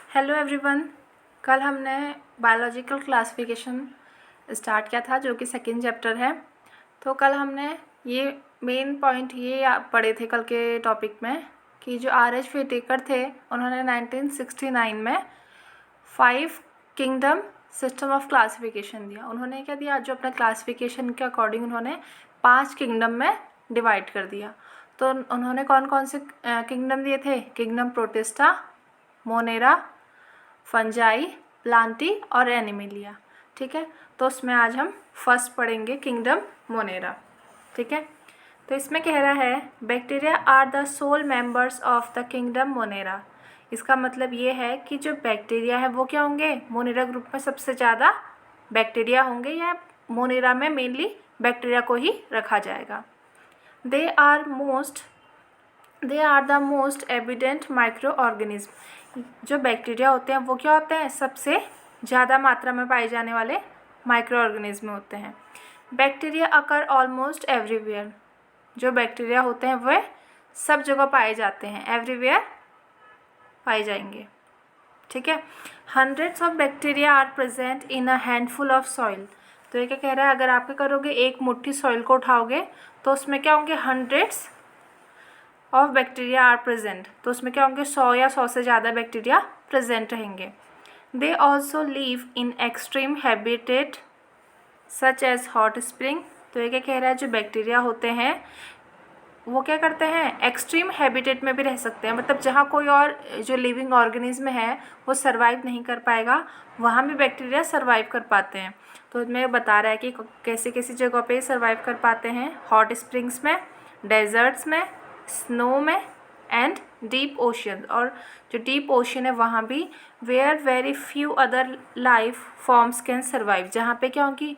Hello everyone. कल हमने biological classification start किया था जो कि सेकंड चैप्टर है। तो कल हमने ये मेन पॉइंट ये पढ़े थे कल के टॉपिक में कि जो R.H. व्हिटेकर थे उन्होंने 1969 में 5 किंगडम सिस्टम ऑफ क्लासिफिकेशन दिया। उन्होंने क्या दिया, जो अपना क्लासिफिकेशन के अकॉर्डिंग उन्होंने 5 किंगडम में डिवाइड कर दिया। तो उन्होंने कौन कौन से किंगडम दिए थे? Kingdom protista, Monera, fungi, Plantae और एनिमेलिया। ठीक है, तो उसमें आज हम फर्स्ट पढ़ेंगे किंगडम मोनेरा। ठीक है, तो इसमें कह रहा है bacteria are the sole members of the kingdom Monera. इसका मतलब ये है कि जो बैक्टीरिया है वो क्या होंगे, मोनेरा ग्रुप में सबसे ज़्यादा बैक्टीरिया होंगे, या मोनेरा में मेनली बैक्टीरिया को ही रखा जाएगा। They are the most evident micro organism. जो बैक्टीरिया होते हैं वो क्या होते हैं, सबसे ज़्यादा मात्रा में पाए जाने वाले माइक्रो ऑर्गेनिज्म होते हैं। बैक्टीरिया अकर ऑलमोस्ट एवरीवेयर। जो बैक्टीरिया होते हैं वह सब जगह पाए जाते हैं, एवरीवेयर पाए जाएंगे। ठीक है, hundreds of bacteria are present in a handful of soil. तो ये क्या कह रहा है, अगर आप क्या करोगे, एक मुट्ठी सॉइल को उठाओगे तो उसमें क्या होंगे, hundreds of bacteria are present. तो उसमें क्या होंगे, 100 या 100 से ज़्यादा बैक्टीरिया प्रेजेंट रहेंगे। They also live in extreme habitat such as hot spring. तो ये क्या कह रहा है, जो बैक्टीरिया होते हैं वो क्या करते हैं, एक्सट्रीम हैबिटेट में भी रह सकते हैं। मतलब जहाँ कोई और जो लिविंग ऑर्गेनिज्म है वो सर्वाइव नहीं कर पाएगा, वहाँ भी बैक्टीरिया सर्वाइव कर पाते हैं। तो इसमें बता रहा है कि कैसी कैसी जगह पे सर्वाइव कर पाते हैं, हॉट स्प्रिंग्स में, डेजर्ट्स में, स्नो में एंड डीप ओशन। और जो डीप ओशन है वहाँ भी, where very few other life forms can survive. जहाँ पे क्या होगी,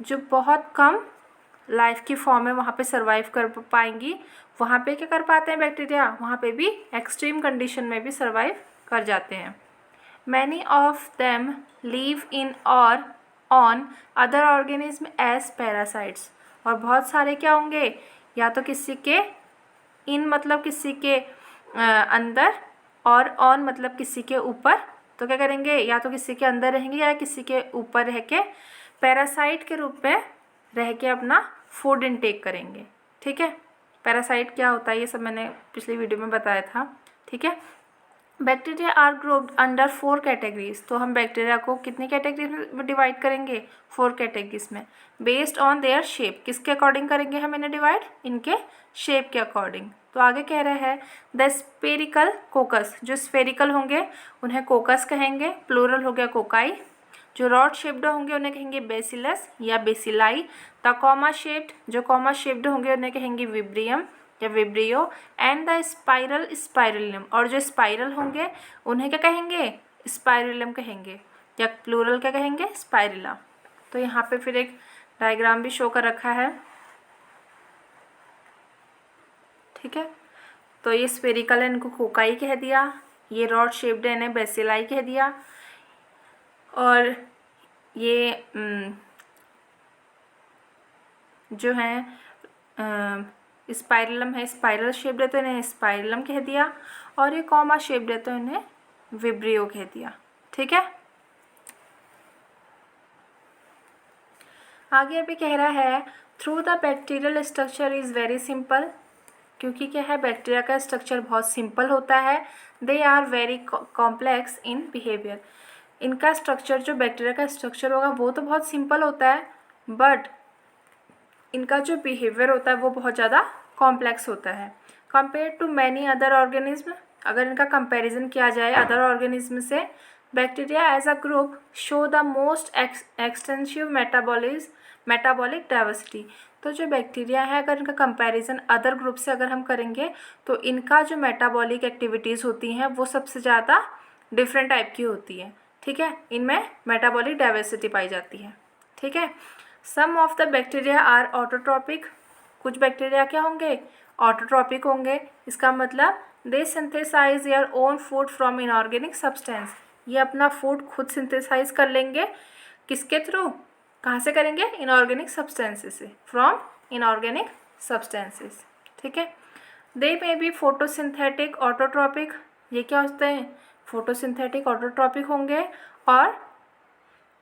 जो बहुत कम लाइफ की फॉर्म है वहाँ पे सर्वाइव कर पाएंगी, वहाँ पे क्या कर पाते हैं बैक्टीरिया, वहाँ पे भी एक्सट्रीम कंडीशन में भी सर्वाइव कर जाते हैं। Many of them live in और on other organism as parasites. और बहुत सारे क्या होंगे, या तो किसी के इन मतलब किसी के अंदर, और ऑन मतलब किसी के ऊपर। तो क्या करेंगे, या तो किसी के अंदर रहेंगे या किसी के ऊपर रह के पैरासाइट के रूप में रह के अपना फूड इनटेक करेंगे। ठीक है, पैरासाइट क्या होता है ये सब मैंने पिछली वीडियो में बताया था। ठीक है, bacteria are grouped under 4 categories. तो हम बैक्टीरिया को कितनी कैटेगरीज में डिवाइड करेंगे, 4 कैटेगरीज में, बेस्ड ऑन देयर शेप। किसके अकॉर्डिंग करेंगे हम इन्हें डिवाइड, इनके शेप के अकॉर्डिंग। तो आगे कह रहे हैं द स्पेरिकल कोकस। जो स्फेरिकल होंगे उन्हें कोकस कहेंगे, प्लूरल हो गया कोकाई। जो रॉड शेप्ड होंगे उन्हें कहेंगे बेसिलस या बेसिलाई। द कॉमा शेप्ड, जो कॉमा शेप्ड होंगे उन्हें कहेंगे विब्रियम या vibrio. And the spiral spirillum. और जो स्पाइरल होंगे उन्हें क्या कहेंगे, स्पाइरलियम कहेंगे, या प्लूरल क्या कहेंगे, स्पाइरिला। तो यहाँ पे फिर एक डायग्राम भी शो कर रखा है। ठीक है, तो ये स्फेरिकल है, इनको कोकाई कह दिया। ये रॉड शेप्ड है, इन्हें बेसिलाई कह दिया। और ये जो है स्पाइरलम है, स्पाइरल शेप्ड है तो इन्हें स्पाइरलम कह दिया। और ये कॉमा शेप्ड है तो इन्हें विब्रियो कह दिया। ठीक है, आगे अभी कह रहा है through the bacterial structure is very simple. क्योंकि क्या है, बैक्टीरिया का स्ट्रक्चर बहुत सिंपल होता है। They are very complex in behaviour. इनका स्ट्रक्चर, जो बैक्टीरिया का स्ट्रक्चर होगा वो तो बहुत सिंपल होता है, बट इनका जो बिहेवियर होता है वो बहुत ज़्यादा कॉम्प्लेक्स होता है compare to many other organism. अगर इनका कंपैरिजन किया जाए अदर ऑर्गेनिज्म से, bacteria as a group show the most extensive metabolic diversity. तो जो बैक्टीरिया है, अगर इनका कंपैरिजन अदर ग्रुप से अगर हम करेंगे तो इनका जो मेटाबॉलिक एक्टिविटीज़ होती हैं वो सबसे ज़्यादा डिफरेंट टाइप की होती है। ठीक है, इनमें मेटाबॉलिक डाइवर्सिटी पाई जाती है। ठीक है, some of the bacteria are autotrophic. कुछ बैक्टीरिया क्या होंगे, ऑटोट्रॉपिक होंगे। इसका मतलब they synthesise their own food from inorganic substance. ये अपना फूड खुद सिंथेसाइज कर लेंगे, किसके थ्रू, कहाँ से करेंगे, इनऑर्गेनिक सब्सटेंसेस से, फ्रॉम इनऑर्गेनिक सब्सटेंसेस। ठीक है, दे मे बी फोटोसिंथेटिक ऑटोट्रॉपिक। ये क्या होते हैं, फोटोसिंथेटिक ऑटोट्रॉपिक होंगे और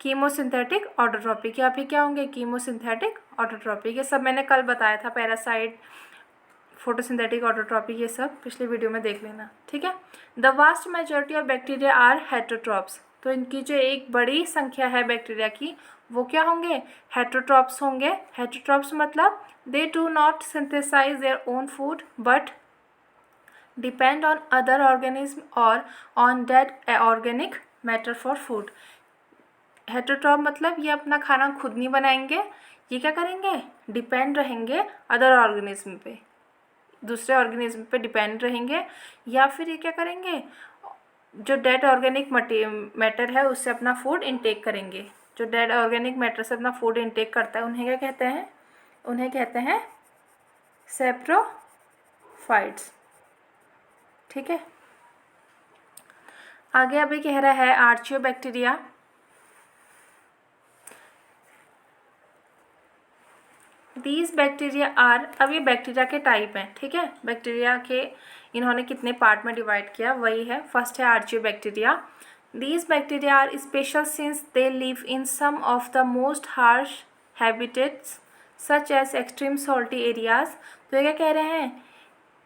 कीमोसिंथेटिक ऑटोट्रॉपिक, या फिर क्या होंगे, कीमोसिंथेटिक ऑटोट्रॉपिक। ये सब मैंने कल बताया था, पैरासाइट, फोटोसिंथेटिक ऑटोट्रॉपिक, ये सब पिछले वीडियो में देख लेना, ठीक है। The vast majority of bacteria are heterotrophs, तो इनकी जो एक बड़ी संख्या है बैक्टीरिया की, वो क्या होंगे, हेटरोट्रॉप्स होंगे। हेटरोट्रॉप्स मतलब they do not synthesise their own food but depend on other organism और on dead organic matter for food. Heterotroph मतलब ये अपना खाना खुद नहीं बनाएंगे, ये क्या करेंगे, डिपेंड रहेंगे अदर ऑर्गेनिज्म पे, दूसरे ऑर्गेनिज्म पे डिपेंड रहेंगे, या फिर ये क्या करेंगे, जो डेड ऑर्गेनिक मैटर है उससे अपना फूड इनटेक करेंगे। जो डेड ऑर्गेनिक मैटर से अपना फूड इनटेक करता है उन्हें क्या कहते हैं, उन्हें कहते हैं सैप्रोफाइट्स, ठीक है। आगे अभी कह रहा है आर्चियोबैक्टीरिया। दीज बैक्टीरिया आर, अब ये बैक्टीरिया के टाइप हैं, ठीक है। बैक्टीरिया के इन्होंने कितने पार्ट में डिवाइड किया, वही है। फर्स्ट है archaebacteria. These bacteria are special since they live in some of the most harsh habitats such as extreme salty areas. तो ये क्या कह रहे हैं,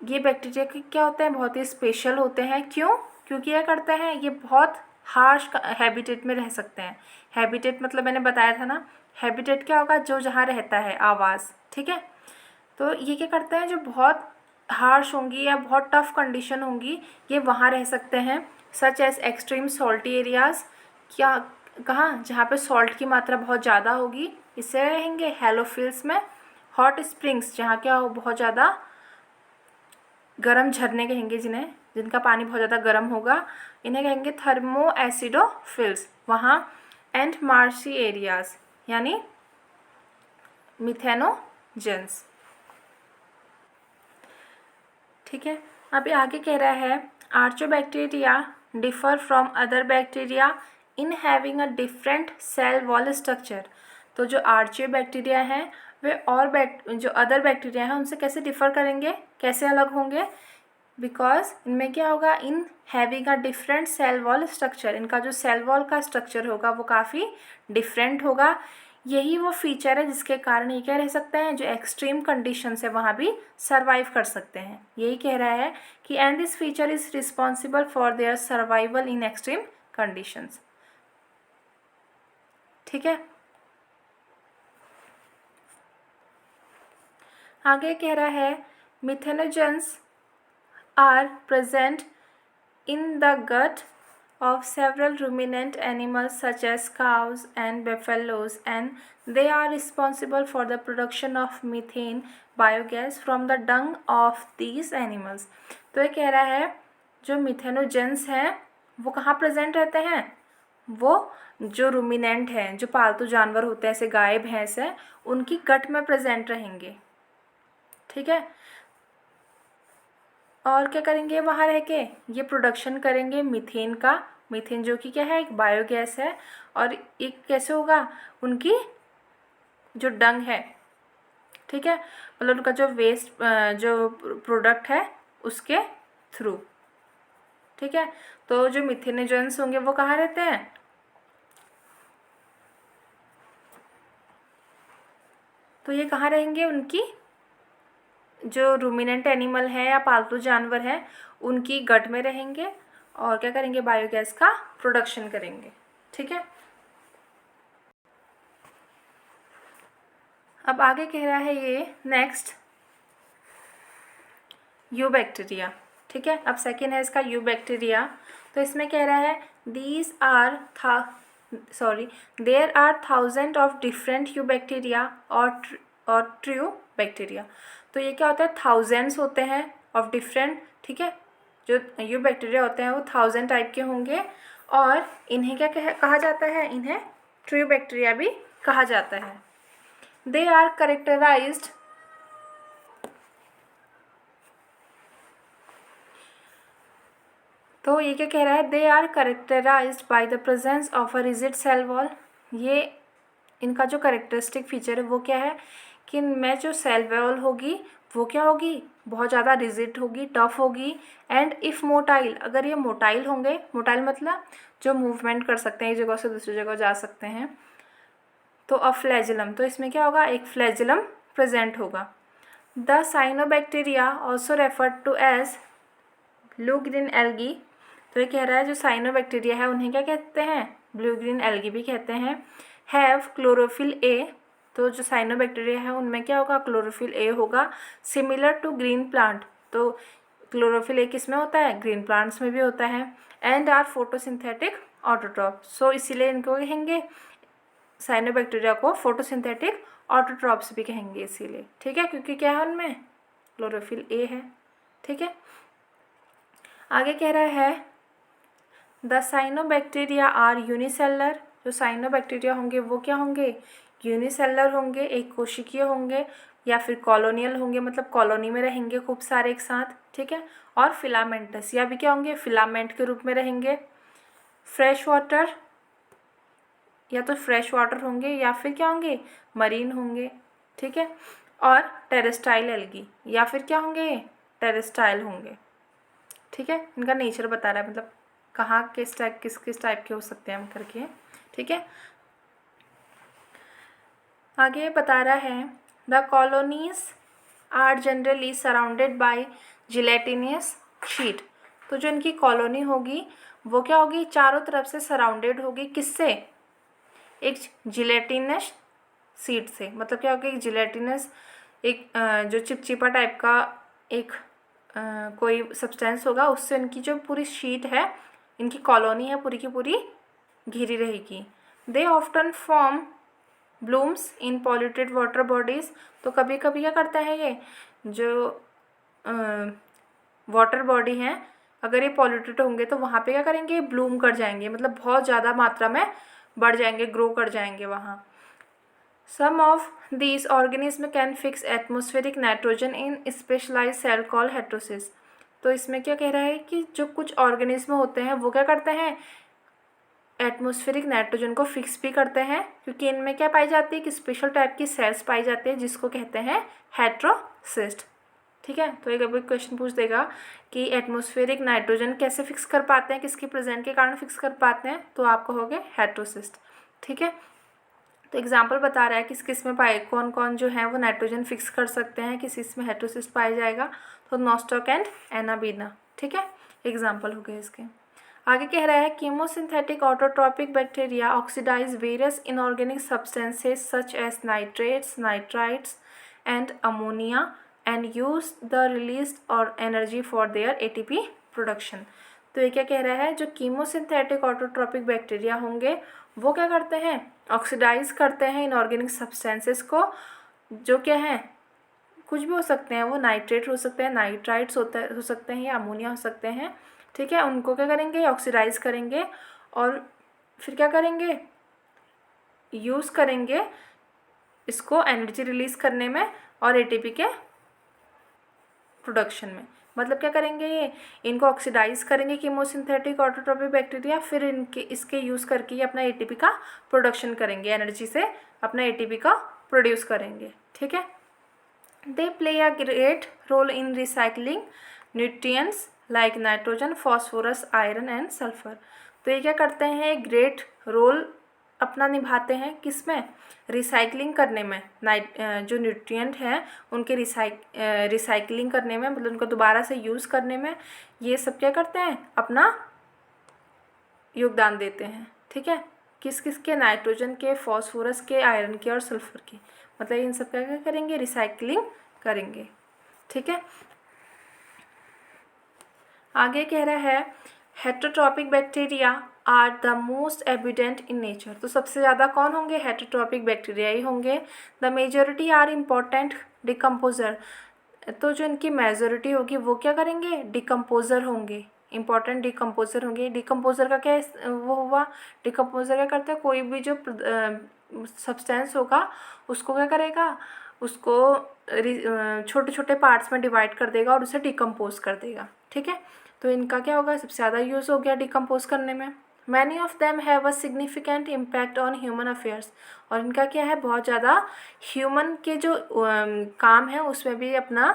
ये बैक्टीरिया के क्या होते हैं, बहुत ही स्पेशल होते हैं। क्यों, क्योंकि क्या करते हैं, ये बहुत हार्श हैबिटेट में रह सकते हैं। हैबिटेट मतलब मैंने बताया था ना, हैबिटेट क्या होगा, जो जहाँ रहता है, आवास, ठीक है। तो ये क्या करते हैं, जो बहुत हार्श होंगी या बहुत टफ कंडीशन होंगी, ये वहाँ रह सकते हैं। Such as extreme salty areas, क्या, कहाँ, जहाँ पे सॉल्ट की मात्रा बहुत ज़्यादा होगी, इससे रहेंगे। हेलोफिल्स में। हॉट स्प्रिंग्स, जहाँ क्या हो, बहुत ज़्यादा गर्म झरने कहेंगे जिन्हें, जिनका पानी बहुत ज़्यादा गर्म होगा, इन्हें कहेंगे थर्मो एसिडोफिल्स, वहाँ। एंड मार्शी एरियाज़ यानी मिथेनोजेंस, ठीक है। अभी आगे कह रहा है archaebacteria differ from other bacteria in having a different cell wall structure. तो जो आर्चियोबैक्टीरिया हैं वे और जो अदर बैक्टीरिया हैं उनसे कैसे डिफ़र करेंगे, कैसे अलग होंगे, बिकॉज इनमें क्या होगा, in having a different cell wall structure, इनका जो सेल वॉल का स्ट्रक्चर होगा वो काफ़ी डिफरेंट होगा। यही वो फीचर है जिसके कारण ये क्या रह सकते हैं, जो एक्सट्रीम कंडीशंस है वहाँ भी सर्वाइव कर सकते हैं। यही कह रहा है कि and this feature is responsible for their survival in extreme conditions, ठीक है। आगे कह रहा है methanogens are present in the gut of several ruminant animals such as cows and buffaloes, and they are responsible for the production of methane biogas from the dung of these animals। तो ये कह रहा है जो methanogens हैं वो कहाँ present रहते हैं, वो जो रूमिनेंट हैं, जो पालतू जानवर होते हैं, जैसे गाय भैंस है, उनकी गट में प्रेजेंट रहेंगे, ठीक है। और क्या करेंगे, वहाँ रह के ये प्रोडक्शन करेंगे मीथेन का। मीथेन जो कि क्या है, एक बायोगैस है, और एक कैसे होगा, उनकी जो डंग है, ठीक है, मतलब उनका जो वेस्ट जो प्रोडक्ट है उसके थ्रू, ठीक है। तो जो मिथेनोजेंस होंगे वो कहाँ रहते हैं, तो ये कहाँ रहेंगे, उनकी जो रूमिनेंट एनिमल है या पालतू जानवर है उनकी गट में रहेंगे, और क्या करेंगे, बायोगैस का प्रोडक्शन करेंगे, ठीक है। अब आगे कह रहा है ये नेक्स्ट यूबैक्टीरिया, ठीक है। अब सेकेंड है इसका यूबैक्टीरिया। तो इसमें कह रहा है these are there are thousand of different eubacteria और ट्रू बैक्टीरिया। तो ये क्या होता है, थाउजेंड्स होते हैं ऑफ डिफरेंट, ठीक है। जो यूबैक्टीरिया होते हैं वो 1000 टाइप के होंगे, और इन्हें क्या कहा जाता है, इन्हें ट्रू बैक्टीरिया भी कहा जाता है। दे आर करेक्टराइज्ड तो ये क्या कह रहा है, they are characterized by the presence of a rigid cell wall. ये इनका जो करेक्टरिस्टिक फीचर है वो क्या है कि इनमें जो सेल वॉल होगी वो क्या होगी, बहुत ज़्यादा रिजिड होगी, टफ होगी। एंड इफ़ मोटाइल, अगर ये मोटाइल होंगे, मोटाइल मतलब जो मूवमेंट कर सकते हैं, एक जगह से दूसरी जगह जा सकते हैं, तो अ फ्लैजिलम, तो इसमें क्या होगा, एक फ्लैजिलम प्रेजेंट होगा। The cyanobacteria also referred to as blue green algae, तो ये कह रहा है जो साइनोबैक्टीरिया है उन्हें क्या कहते हैं, ब्लू ग्रीन एल्गी भी कहते हैं। हैव क्लोरोफिल ए, तो जो साइनोबैक्टीरिया है उनमें क्या होगा, क्लोरोफिल ए होगा। सिमिलर टू ग्रीन प्लांट, तो क्लोरोफिल ए किस में होता है, ग्रीन प्लांट्स में भी होता है। एंड आर फोटोसिंथेटिक ऑटोट्रॉप, सो इसीलिए इनको कहेंगे, साइनोबैक्टीरिया को फोटोसिंथेटिक ऑटोट्रॉप्स भी कहेंगे इसीलिए, ठीक है, क्योंकि क्या है उनमें क्लोरोफिल ए है, ठीक है। आगे कह रहा है द साइनोबैक्टीरिया आर यूनिसेलर, जो साइनोबैक्टीरिया होंगे वो क्या होंगे, यूनिसेलर होंगे, एक कोशिकीय होंगे, या फिर कॉलोनियल होंगे, मतलब कॉलोनी में रहेंगे खूब सारे एक साथ, ठीक है। और फिलामेंटस, या भी क्या होंगे, फिलामेंट के रूप में रहेंगे। फ्रेश वाटर, या तो फ्रेश वाटर होंगे या फिर क्या होंगे, मरीन होंगे, ठीक है। और टेरेस्ट्राइल एल्गी, या फिर क्या होंगे, टेरेस्ट्राइल होंगे, ठीक है। इनका नेचर बता रहा है, मतलब कहाँ किस टाइप के हो सकते हैं हम करके, ठीक है। आगे बता रहा है the colonies are generally surrounded by gelatinous sheath, तो जो इनकी कॉलोनी होगी वो क्या होगी, चारों तरफ से सराउंडेड होगी, किससे, एक जिलेटिनस शीट से, मतलब क्या होगा, एक जिलेटिनस, एक जो चिपचिपा टाइप का एक कोई सब्सटेंस होगा, उससे इनकी जो पूरी शीट है, इनकी कॉलोनी है पूरी की पूरी घिरी रहेगी। They often form blooms in polluted water bodies, तो कभी कभी क्या करता है ये जो वाटर बॉडी हैं, अगर ये पॉल्यूटेड होंगे तो वहाँ पे क्या करेंगे, ब्लूम कर जाएंगे, मतलब बहुत ज़्यादा मात्रा में बढ़ जाएंगे, ग्रो कर जाएंगे वहाँ। Some of these organism can fix atmospheric nitrogen in specialise cell call heterocysts, तो इसमें क्या कह रहा है कि जो कुछ ऑर्गेनिज्म होते हैं वो क्या करते हैं, एटमॉस्फेरिक नाइट्रोजन को फिक्स भी करते हैं, क्योंकि इनमें क्या पाई जाती है कि स्पेशल टाइप की सेल्स पाई जाती है जिसको कहते हैं हेट्रोसिस्ट, ठीक है। तो एक अभी क्वेश्चन पूछ देगा कि एटमॉस्फेरिक नाइट्रोजन कैसे फिक्स कर पाते हैं, किसकी प्रेजेंट के कारण फिक्स कर पाते हैं, तो आप कहोगे हेट्रोसिस्ट, ठीक है। तो एग्जाम्पल बता रहा है किस किस में पाए, कौन कौन जो है वो नाइट्रोजन फिक्स कर सकते हैं, किस इसमें हेट्रोसिस्ट पाया जाएगा, तो नॉस्टॉक एंड एनाबीना, ठीक है, एग्जाम्पल हो गए इसके। आगे कह रहा है chemosynthetic autotrophic bacteria oxidise various inorganic substances such as nitrates, nitrites and ammonia and use the release और energy for their ATP production, तो ये क्या कह रहा है, जो कीमोसिंथेटिक ऑटोट्रॉपिक बैक्टीरिया होंगे वो क्या करते हैं, ऑक्सीडाइज करते हैं इनऑर्गेनिक सब्सटेंसेस को, जो क्या है कुछ भी हो सकते हैं, वो नाइट्रेट हो सकते हैं, नाइट्राइट्स हो सकते हैं, या अमोनिया हो सकते हैं, ठीक है। उनको क्या करेंगे, ऑक्सीडाइज करेंगे और फिर क्या करेंगे, यूज़ करेंगे इसको एनर्जी रिलीज करने में और एटीपी के प्रोडक्शन में, मतलब क्या करेंगे, ये इनको ऑक्सीडाइज करेंगे कीमोसिंथेटिक ऑटोट्रॉपिक बैक्टीरिया, फिर इसके यूज़ करके ये अपना एटीपी का प्रोडक्शन करेंगे, एनर्जी से अपना एटीपी का प्रोड्यूस करेंगे, ठीक है। They play a great role in recycling nutrients like nitrogen, phosphorus, iron and sulphur, तो ये क्या करते हैं, एक ग्रेट रोल अपना निभाते हैं किसमें, रिसाइकलिंग करने में, जो न्यूट्रिएंट हैं उनके रिसाइकलिंग करने में, मतलब उनको दोबारा से यूज़ करने में, ये सब क्या करते हैं, अपना योगदान देते हैं, ठीक है। किस किस के, नाइट्रोजन के, फॉस्फोरस के, आयरन के और सल्फर के, मतलब इन सब का क्या करेंगे, रिसाइकलिंग करेंगे, ठीक है। आगे कह रहा है heterotrophic bacteria are the most evident in nature, तो सबसे ज़्यादा कौन होंगे, हेटरोट्रॉपिक बैक्टीरिया ही होंगे। The majority are important decomposer, तो जो इनकी मेजॉरिटी होगी वो क्या करेंगे, डिकम्पोजर होंगे, इंपॉर्टेंट डिकम्पोजर होंगे। डिकम्पोजर का क्या वो हुआ, डिकम्पोजर क्या करता है, कोई भी जो सब्सटेंस होगा उसको क्या करेगा, उसको छोटे छोटे पार्ट्स में डिवाइड कर देगा और उसे डिकम्पोज कर देगा, ठीक है। तो इनका क्या होगा, सबसे ज़्यादा यूज़ हो गया डिकम्पोज करने में। Many of them have a significant impact on human affairs, और इनका क्या है, बहुत ज़्यादा ह्यूमन के जो काम है उसमें भी अपना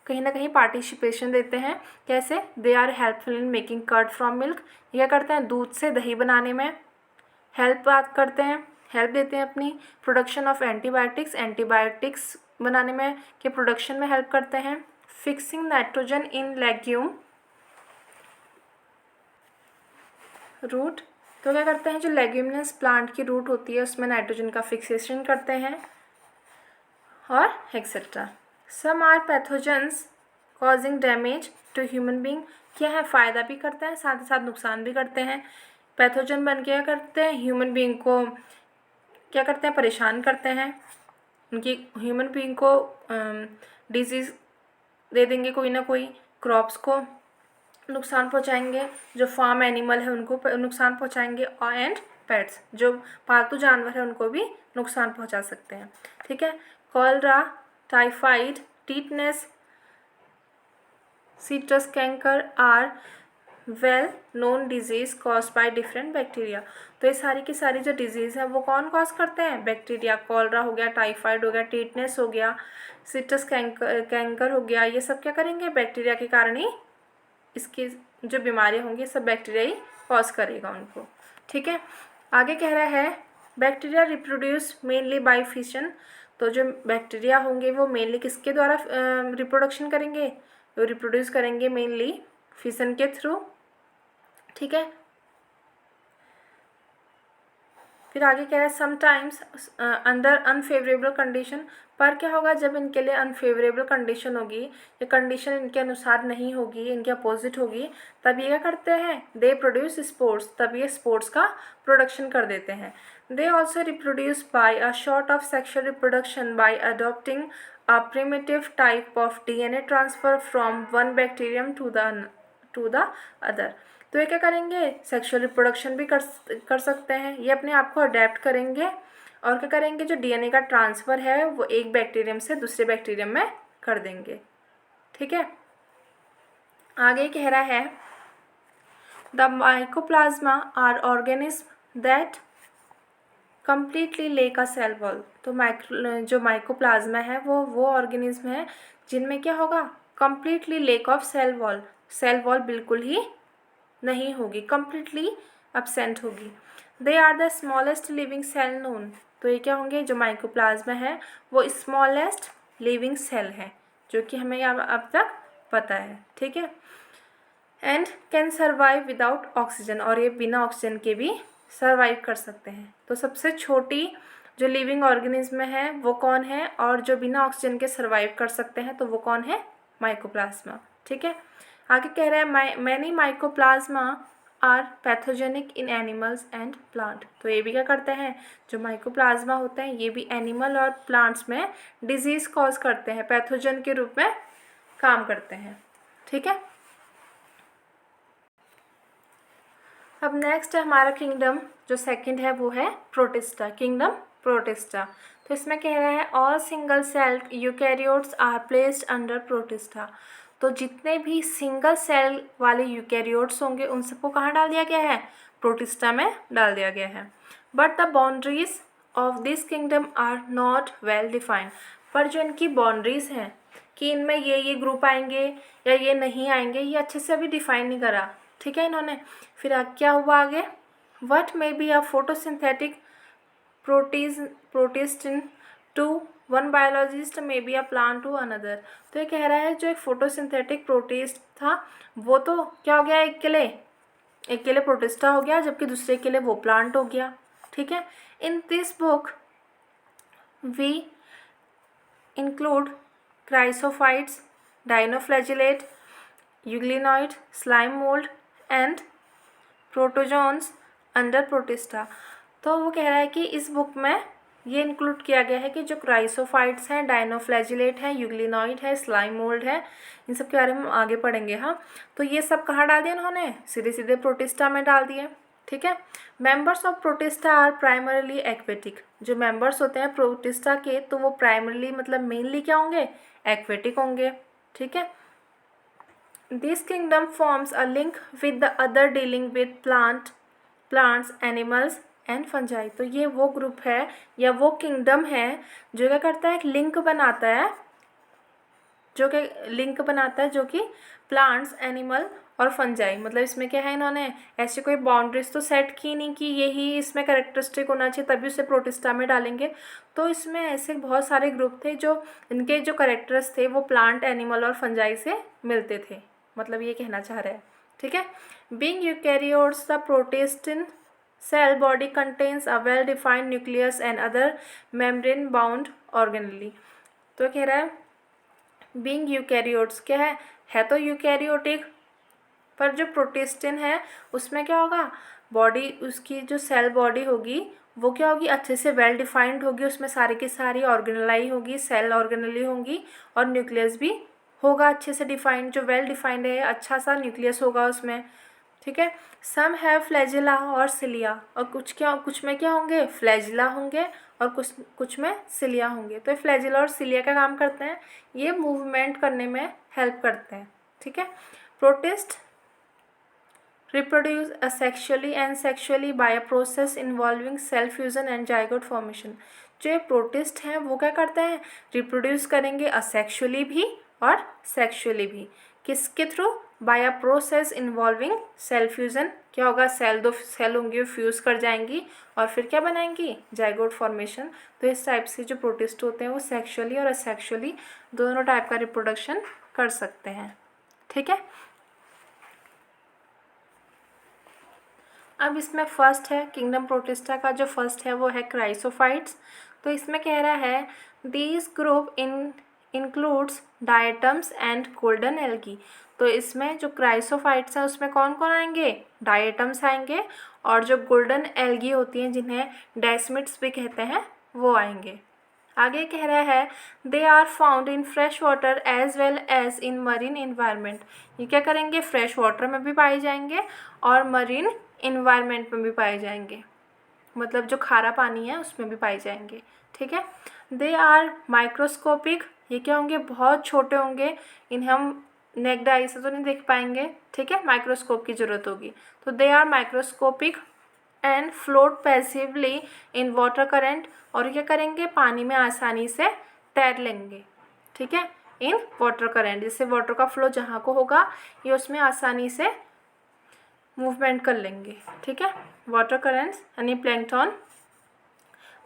कहीं ना कहीं पार्टिसिपेशन देते हैं। कैसे? They are helpful in making curd from milk, ये करते हैं दूध से दही बनाने में हेल्प करते हैं, हेल्प देते हैं अपनी। प्रोडक्शन ऑफ एंटीबायोटिक्स, एंटीबायोटिक्स बनाने में के प्रोडक्शन में हेल्प करते हैं। Fixing nitrogen in legume root, तो क्या करते हैं, जो लेग्यूमिनस प्लांट की रूट होती है उसमें नाइट्रोजन का फिक्सेशन करते हैं और etcetera. Some are pathogens causing damage to human being, क्या है, फ़ायदा भी करते हैं साथ ही साथ नुकसान भी करते हैं। पैथोजन बन के क्या करते हैं, ह्यूमन बींग को क्या करते हैं, परेशान करते हैं। उनकी ह्यूमन बींग को डिजीज़ दे देंगे, कोई ना कोई क्रॉप्स को नुकसान पहुंचाएंगे, जो फार्म एनिमल है उनको नुकसान पहुंचाएंगे, और एंड पेट्स जो पालतू जानवर है उनको भी नुकसान पहुंचा सकते हैं। ठीक है। Cholera, typhoid, tetanus, citrus canker are well known disease cause by different bacteria. तो ये सारी की सारी जो डिजीज़ है वो कौन कॉज करते हैं, बैक्टीरिया। कॉलरा हो गया, टाइफाइड हो गया, टीटनेस हो गया, सिट्रस कैंकर हो गया, ये सब क्या करेंगे, बैक्टीरिया के कारण ही इसकी जो बीमारियाँ होंगी सब बैक्टीरिया ही कॉज करेगा उनको। ठीक है। आगे कह रहा है bacteria reproduce mainly by fission, तो जो बैक्टीरिया होंगे वो मेनली किसके द्वारा रिप्रोडक्शन करेंगे, वो रिप्रोड्यूस करेंगे मेनली फिशन के थ्रू। ठीक है। फिर आगे कह रहा है समटाइम्स अंडर अनफेवरेबल कंडीशन, पर क्या होगा जब इनके लिए अनफेवरेबल कंडीशन होगी, ये कंडीशन इनके अनुसार नहीं होगी, इनके अपोजिट होगी, तब ये क्या करते हैं, दे प्रोड्यूस स्पोर्स, तब ये स्पोर्स का प्रोडक्शन कर देते हैं। They also reproduce by a sort of sexual reproduction by adopting a primitive type of DNA transfer from one bacterium to the other. तो ये क्या करेंगे, सेक्सुअल रिप्रोडक्शन भी कर सकते हैं, ये अपने आप को अडेप्ट करेंगे और क्या करेंगे, जो DNA का ट्रांसफ़र है वो एक बैक्टीरियम से दूसरे बैक्टीरियम में कर देंगे। ठीक है। आगे कह रहा है the mycoplasma are organism that completely lack a cell wall, तो जो माइकोप्लाज्मा है वो ऑर्गेनिज्म है जिनमें क्या होगा, completely lack of cell wall बिल्कुल ही नहीं होगी, कम्प्लीटली एब्सेंट होगी। They are the smallest living cell known, तो ये क्या होंगे, जो माइकोप्लाज्मा है वो स्मॉलेस्ट लिविंग सेल है जो कि हमें अब तक पता है। ठीक है। And can survive without oxygen, और ये बिना ऑक्सीजन के भी सर्वाइव कर सकते हैं। तो सबसे छोटी जो लिविंग ऑर्गेनिज्म है वो कौन है, और जो बिना ऑक्सीजन के सर्वाइव कर सकते हैं तो वो कौन है, माइकोप्लाज्मा। ठीक है। आगे कह रहे हैं many mycoplasma are pathogenic in animals and plant, तो ये भी क्या करते हैं, जो माइकोप्लाज्मा होते हैं ये भी एनिमल और प्लांट्स में डिजीज़ कॉज करते हैं, पैथोजन के रूप में काम करते हैं। ठीक है। अब नेक्स्ट है हमारा किंगडम, जो सेकंड है वो है प्रोटिस्टा, किंगडम प्रोटिस्टा। तो इसमें कह रहा है all single celled eukaryotes are placed under protista, तो जितने भी सिंगल सेल वाले यूकैरियोट्स होंगे उन सबको कहाँ डाल दिया गया है, प्रोटिस्टा में डाल दिया गया है। But the boundaries of this kingdom are not well defined, पर जो इनकी बाउंड्रीज हैं कि इनमें ये ग्रुप आएंगे या ये नहीं आएंगे, ये अच्छे से अभी डिफाइन नहीं करा। ठीक है इन्होंने। फिर क्या हुआ आगे, what may be a photosynthetic protist to one biologist may be a plant to another, तो ये कह रहा है जो एक फोटोसिंथेटिक प्रोटिस्ट था वो तो क्या हो गया, एक के लिए प्रोटिस्टा हो गया, जबकि दूसरे के लिए वो प्लांट हो गया। ठीक है। In this book we include chrysophytes, dinoflagellate, euglenoid, slime mould and protozoans under protista. तो वो कह रहा है कि इस बुक में ये इंक्लूड किया गया है कि जो क्राइसोफाइट्स हैं, डाइनोफ्लैजिलेट हैं, यूग्लिनॉइड है, स्लाइम मोल्ड है, इन सब के बारे में हम आगे पढ़ेंगे। हाँ, तो ये सब कहाँ डाल दिया इन्होंने, सीधे सीधे प्रोटिस्टा में डाल दिए। ठीक है। Members of protista are primarily aquatic, जो मेंबर्स होते हैं प्रोटिस्टा के तो वो प्राइमरीली मतलब मेनली क्या होंगे, एक्वेटिक होंगे। ठीक है। This kingdom forms a link with the other dealing with plants, animals and fungi, तो ये वो ग्रुप है या वो किंगडम है जो क्या करता है, एक लिंक बनाता है जो कि लिंक बनाता है, जो कि प्लांट्स, एनिमल और फंजाई। मतलब इसमें क्या है, इन्होंने ऐसी कोई बाउंड्रीज तो सेट की नहीं कि यही इसमें कैरेक्टरिस्टिक होना चाहिए तभी उसे प्रोटिस्टा में डालेंगे। तो इसमें ऐसे बहुत सारे ग्रुप थे जो इनके जो कैरेक्टर्स थे वो प्लांट, एनिमल और फंजाई से मिलते थे, मतलब ये कहना चाह रहे हैं। ठीक है। Being eukaryotes the protistan cell body contains a well defined nucleus and other membrane bound organelle। तो कह रहा है बीइंग यूकैरियोट्स क्या है तो यूकैरियोटिक, पर जो प्रोटिस्टिन है उसमें क्या होगा, बॉडी उसकी जो सेल बॉडी होगी वो क्या होगी, अच्छे से वेल डिफाइंड होगी, उसमें सारी की सारी ऑर्गेनलाई होगी, सेल ऑर्गेनली होंगी और न्यूक्लियस भी होगा अच्छे से डिफाइंड, जो वेल डिफाइंड है अच्छा सा न्यूक्लियस होगा उसमें। ठीक है। सम है फ्लैजिला और सिलिया, और कुछ में क्या होंगे, फ्लैजिला होंगे और कुछ में सिलिया होंगे। तो फ्लैजिला और सिलिया का काम करते हैं, ये मूवमेंट करने में हेल्प करते हैं। ठीक है। Protist reproduce asexually and sexually by a process involving cell fusion and zygote formation। जो ये प्रोटिस्ट हैं वो क्या करते हैं, रिप्रोड्यूस करेंगे असेक्सुअली भी और सेक्सुअली भी। किसके through, by a process involving cell fusion. क्या होगा, दो सेल होंगी वो फ्यूज़ कर जाएंगी और फिर क्या बनाएंगी, जाइगोट फॉर्मेशन। तो इस टाइप से जो प्रोटिस्ट होते हैं वो सेक्सुअली और असेक्सुअली दोनों टाइप का रिप्रोडक्शन कर सकते हैं। ठीक है। अब इसमें फर्स्ट है किंगडम प्रोटिस्टा का, जो फर्स्ट है वो है क्राइसोफाइट्स। तो इसमें कह रहा है these group includes diatoms and golden algae. तो इसमें जो क्राइसोफाइट्स हैं उसमें कौन कौन आएंगे, डायटम्स आएंगे और जो गोल्डन एल्गी होती हैं जिन्हें डेस्मिड्स भी कहते हैं वो आएंगे। आगे कह रहा है they are found in fresh water as well as in marine environment. ये क्या करेंगे, फ्रेश वाटर में भी पाए जाएंगे और मरीन इन्वायरमेंट में भी पाए जाएंगे, मतलब जो खारा पानी है उसमें भी पाए जाएंगे। ठीक है। दे आर माइक्रोस्कोपिक, ये क्या होंगे, बहुत छोटे होंगे, इन्हें हम नेक्ड आई से तो नहीं देख पाएंगे। ठीक है, माइक्रोस्कोप की ज़रूरत होगी। तो they are microscopic and float passively in water current, और ये क्या करेंगे, पानी में आसानी से तैर लेंगे। ठीक है, इन वाटर करेंट, जैसे वाटर का फ्लो जहाँ को होगा ये उसमें आसानी से मूवमेंट कर लेंगे। ठीक है, वाटर करेंट्स यानी plankton.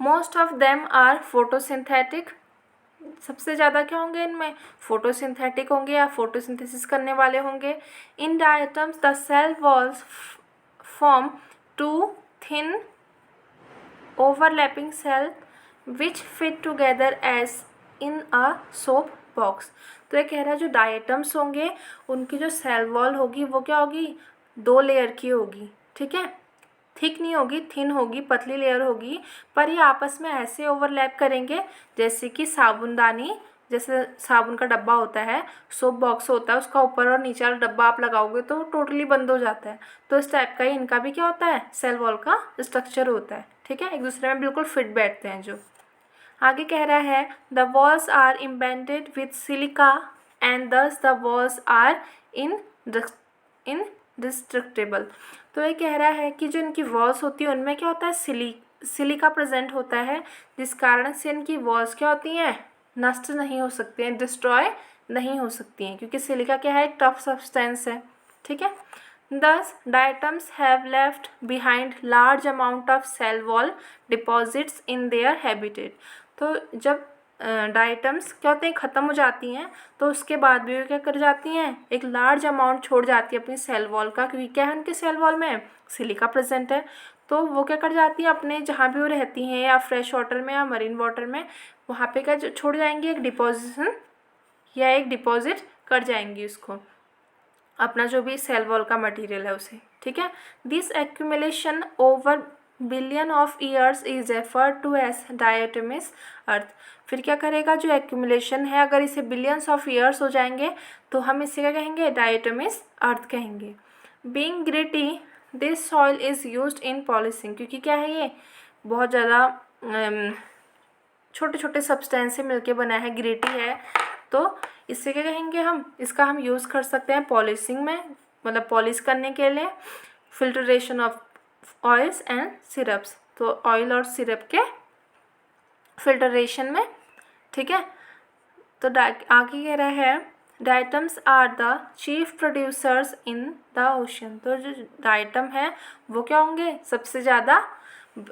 Most of them are photosynthetic, सबसे ज़्यादा क्या होंगे इनमें, फोटोसिंथेटिक होंगे या फोटोसिंथेसिस करने वाले होंगे। In diatoms the cell walls form two thin overlapping shells which fit together as in a soap box. तो ये कह रहा है जो डायटम्स होंगे उनकी जो सेल वॉल होगी वो क्या होगी, 2 लेयर की होगी। ठीक है, थिक नहीं होगी, थिन होगी, पतली लेयर होगी, पर ये आपस में ऐसे ओवरलैप करेंगे जैसे कि साबुनदानी, जैसे साबुन का डब्बा होता है, सोप बॉक्स होता है, उसका ऊपर और नीचे वाला डब्बा आप लगाओगे तो टोटली बंद हो जाता है। तो इस टाइप का ही इनका भी क्या होता है, सेल वॉल का स्ट्रक्चर होता है। ठीक है, एक दूसरे में बिल्कुल फिट बैठते हैं। जो आगे कह रहा है the walls are embedded with silica and thus the walls are indestructible. तो ये कह रहा है कि जो इनकी वॉल्स होती है उनमें क्या होता है, सिलिका प्रेजेंट होता है, जिस कारण से इनकी वॉल्स क्या होती हैं, नष्ट नहीं हो सकती हैं, डिस्ट्रॉय नहीं हो सकती हैं, क्योंकि सिलिका क्या है, एक टफ सब्सटेंस है। ठीक है। Thus diatoms have left behind large amount of cell wall deposits in their habitat. तो जब डायटम्स क्या होते हैं, ख़त्म हो जाती हैं तो उसके बाद भी वो क्या कर जाती हैं, एक लार्ज अमाउंट छोड़ जाती है अपनी सेल वॉल का, क्योंकि क्या है उनके सेल वॉल में, सिलिका प्रेजेंट है। तो वो क्या कर जाती हैं, अपने जहाँ भी वो रहती हैं या फ्रेश वाटर में या मरीन वाटर में, वहाँ पे क्या छोड़ जाएंगी, एक डिपोजिशन या एक डिपॉजिट कर जाएंगी उसको, अपना जो भी सेल वॉल का मटेरियल है उसे। ठीक है। This accumulation over billion of years is referred to as diatomaceous earth. फिर क्या करेगा, जो एक्यूमुलेशन है अगर इसे बिलियंस ऑफ ईयर्स हो जाएंगे तो हम इसे क्या कहेंगे, डायटोमिस अर्थ कहेंगे। Being gritty this soil is used in polishing, क्योंकि क्या है ये बहुत ज़्यादा छोटे छोटे सब्सटेंस से मिलके बना है, ग्रिटी है, तो इससे क्या कहेंगे हम, इसका हम यूज़ कर सकते हैं पॉलिशिंग में, मतलब पॉलिश करने के लिए, filtration of oils and syrups, तो ऑयल और सिरप के फिल्टरेशन में। ठीक है, तो आगे कह रहा है diatoms are the chief producers in the ocean. तो जो डाइटम है वो क्या होंगे, सबसे ज़्यादा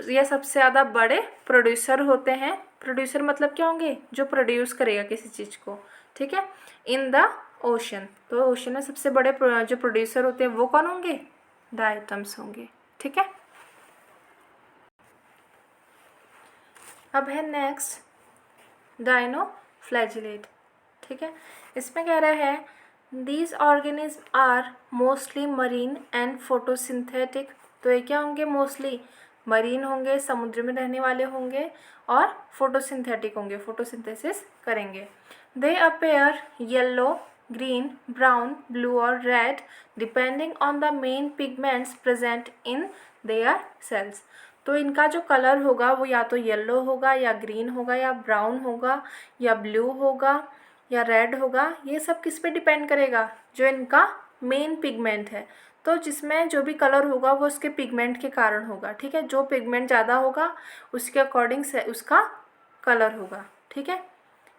या सबसे ज़्यादा बड़े प्रोड्यूसर होते हैं। प्रोड्यूसर मतलब क्या होंगे, जो प्रोड्यूस करेगा किसी चीज़ को, ठीक है, इन द ओशन। तो ओशन में सबसे बड़े जो प्रोड्यूसर होते हैं वो कौन होंगे, डाइटम्स होंगे, ठीक है। अब है नेक्स्ट डाइनोफ्लैजिलेट, ठीक है। इसमें कह रहा है these organism are mostly marine and photosynthetic. तो ये क्या होंगे, मोस्टली मरीन होंगे, समुद्र में रहने वाले होंगे, और फोटोसिंथेटिक होंगे, फोटोसिंथेसिस करेंगे। They appear yellow, green, brown, blue और red depending on the main pigments present in their cells. तो इनका जो कलर होगा वो या तो येलो होगा, या ग्रीन होगा, या ब्राउन होगा, या ब्लू होगा, या रेड होगा। ये सब किस पे डिपेंड करेगा, जो इनका मेन पिगमेंट है। तो जिसमें जो भी कलर होगा वो उसके पिगमेंट के कारण होगा, ठीक है। जो पिगमेंट ज़्यादा होगा उसके अकॉर्डिंग से उसका कलर होगा, ठीक है।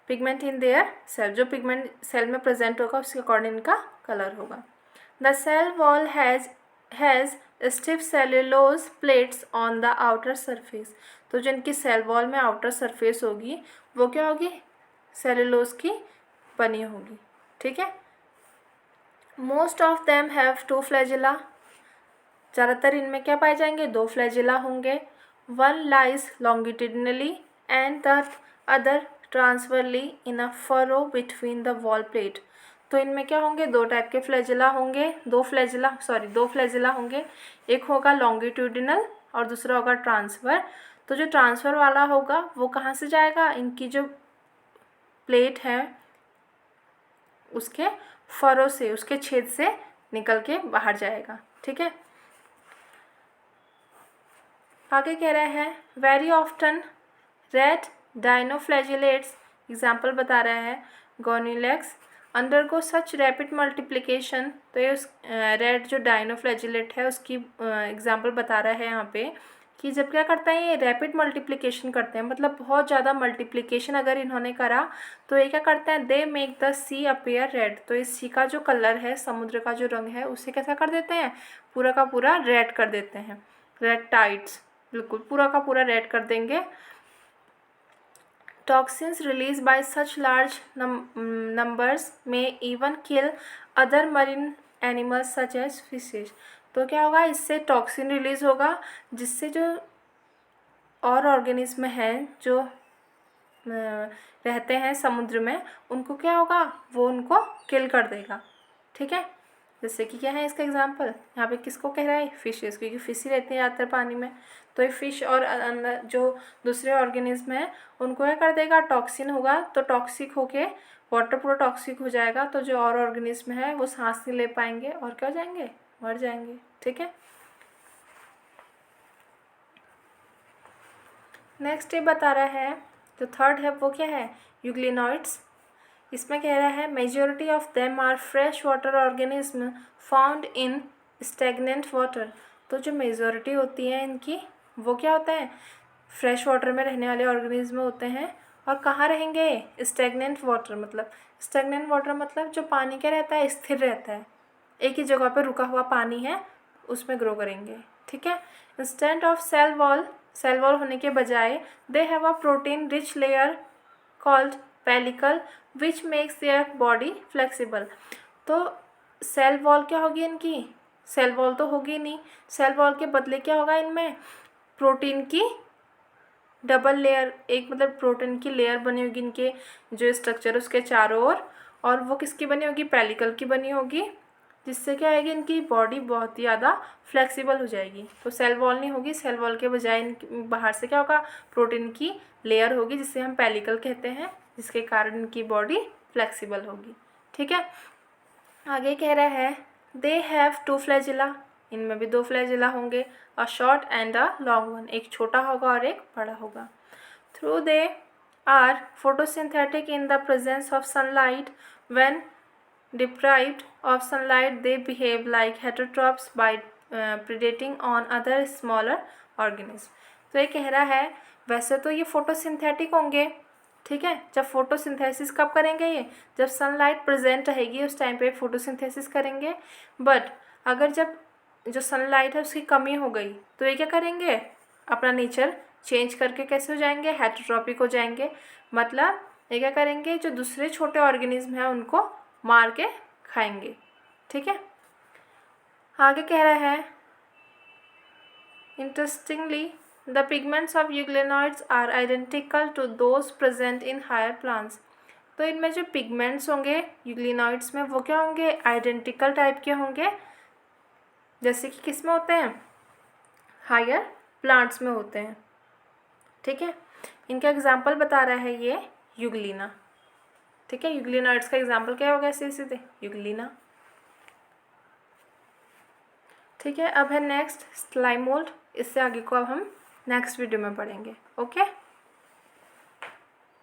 पिगमेंट इन देयर सेल, जो पिगमेंट सेल में प्रेजेंट होगा उसके अकॉर्डिंग इनका कलर होगा। The cell wall has stiff cellulose plates on the outer surface. तो जो इनकी सेल वॉल में आउटर सरफेस होगी वो क्या होगी, सेल्यूलोज की बनी होगी, ठीक है। Most of them have 2 flagella. ज़्यादातर इनमें क्या पाए जाएंगे, 2 फ्लैजिला होंगे। One lies longitudinally and the other transversely in a furrow between the wall plate. तो इनमें क्या होंगे, 2 टाइप के फ्लैजिला होंगे, 2 फ्लैजिला होंगे। एक होगा लॉन्गिट्यूडिनल और दूसरा होगा ट्रांसफ़र। तो जो ट्रांसफ़र वाला होगा वो कहाँ से जाएगा, इनकी जो प्लेट है उसके फरो से, उसके छेद से निकल के बाहर जाएगा, ठीक है। आगे कह रहा है very often red dinoflagellates, example बता रहा है गोनिलेक्स, अंडरगो सच रैपिड मल्टीप्लिकेशन। तो ये उस रेड जो डाइनोफ्लैजिलेट है उसकी एग्जाम्पल बता रहा है यहाँ पे कि जब क्या करता है ये रैपिड मल्टीप्लिकेशन करते हैं, मतलब बहुत ज़्यादा मल्टीप्लिकेशन अगर इन्होंने करा तो ये क्या करते हैं, they make the sea appear red. तो इस सी का जो कलर है, समुद्र का जो रंग है, उसे कैसा कर देते हैं, पूरा का पूरा रेड कर देते हैं, रेड टाइड्स, बिल्कुल पूरा का पूरा रेड कर देंगे। Toxins released by such large numbers may even kill other marine animals such as fishes। तो क्या होगा, इससे टॉक्सिन रिलीज होगा जिससे जो और ऑर्गेनिज्म हैं जो रहते हैं समुद्र में उनको क्या होगा, वो उनको किल कर देगा, ठीक है। जैसे कि क्या है इसका एग्जांपल, यहाँ पे किसको कह रहा है, फिशेस, क्योंकि फिश ही रहती हैं ज़्यादातर पानी में। तो ये फिश और अंदर जो दूसरे ऑर्गेनिज्म हैं उनको क्या कर देगा, टॉक्सिन होगा, तो टॉक्सिक होके वाटर पूरा टॉक्सिक हो जाएगा। तो जो और ऑर्गेनिज्म है वो सांस नहीं ले पाएंगे और क्या हो जाएंगे, मर जाएंगे, ठीक है। नेक्स्ट ये बता रहा है जो थर्ड है वो क्या है, यूग्लिनॉइड्स। इसमें कह रहा है majority of them are fresh water organism found in stagnant water. तो जो मेजॉरिटी होती है इनकी वो क्या होता है, फ्रेश वाटर में रहने वाले ऑर्गेनिज्म होते हैं। और कहाँ रहेंगे, स्टेगनेंट वाटर मतलब जो पानी क्या रहता है, स्थिर रहता है, एक ही जगह पर रुका हुआ पानी है उसमें ग्रो करेंगे, ठीक है। इंस्टेंट ऑफ सेल वॉल होने के बजाय they have a protein rich layer called pellicle which makes their body flexible. तो सेल वॉल क्या होगी इनकी, सेल वॉल तो होगी नहीं, सेल वॉल के बदले क्या होगा इनमें, प्रोटीन की डबल लेयर, एक मतलब प्रोटीन की लेयर बनी होगी इनके जो स्ट्रक्चर उसके चारों ओर, और वो किसकी बनी होगी, पेलिकल की बनी होगी, जिससे क्या आएगी, इनकी बॉडी बहुत ही ज़्यादा फ्लेक्सिबल हो जाएगी। तो सेल वॉल नहीं होगी, सेल वॉल के बजाय बाहर से क्या होगा, प्रोटीन की लेयर होगी जिसे हम पेलिकल कहते हैं, जिसके कारण इनकी बॉडी फ्लेक्सिबल होगी, ठीक है। आगे कह रहा है दे हैव 2 फ्लैजिला, इनमें भी 2 फ्लैजिला होंगे, a short and a long one, एक छोटा होगा और एक बड़ा होगा। Through they are photosynthetic in the presence of sunlight, when deprived of sunlight they behave like heterotrophs by predating on other smaller organisms। तो ये कह रहा है वैसे तो ये फोटोसिंथेटिक होंगे, ठीक है। जब फोटोसिंथेसिस कब करेंगे ये, जब सनलाइट प्रेजेंट रहेगी उस टाइम पे फोटोसिंथेसिस करेंगे। बट अगर जब जो सनलाइट है उसकी कमी हो गई तो ये क्या करेंगे, अपना नेचर चेंज करके कैसे हो जाएंगे, हेटेरोट्रॉपिक हो जाएंगे। मतलब ये क्या करेंगे, जो दूसरे छोटे ऑर्गेनिज्म हैं उनको मार के खाएंगे। ठीक है। आगे कह रहा है interestingly the pigments of euglenoids are identical to those present in higher plants. तो इनमें जो पिगमेंट्स होंगे यूग्लिनॉइड्स में वो क्या होंगे, आइडेंटिकल टाइप के होंगे, जैसे कि किस में होते हैं, हायर प्लांट्स में होते हैं। ठीक है। इनका एग्जाम्पल बता रहा है ये यूग्लिना। ठीक है। यूग्लिनॉइड्स का एग्जाम्पल क्या होगा, सीधे सीधे यूग्लिना। ठीक है। अब है नेक्स्ट स्लाइम मोल्ड। इससे आगे को अब हम नेक्स्ट वीडियो में पढ़ेंगे। ओके।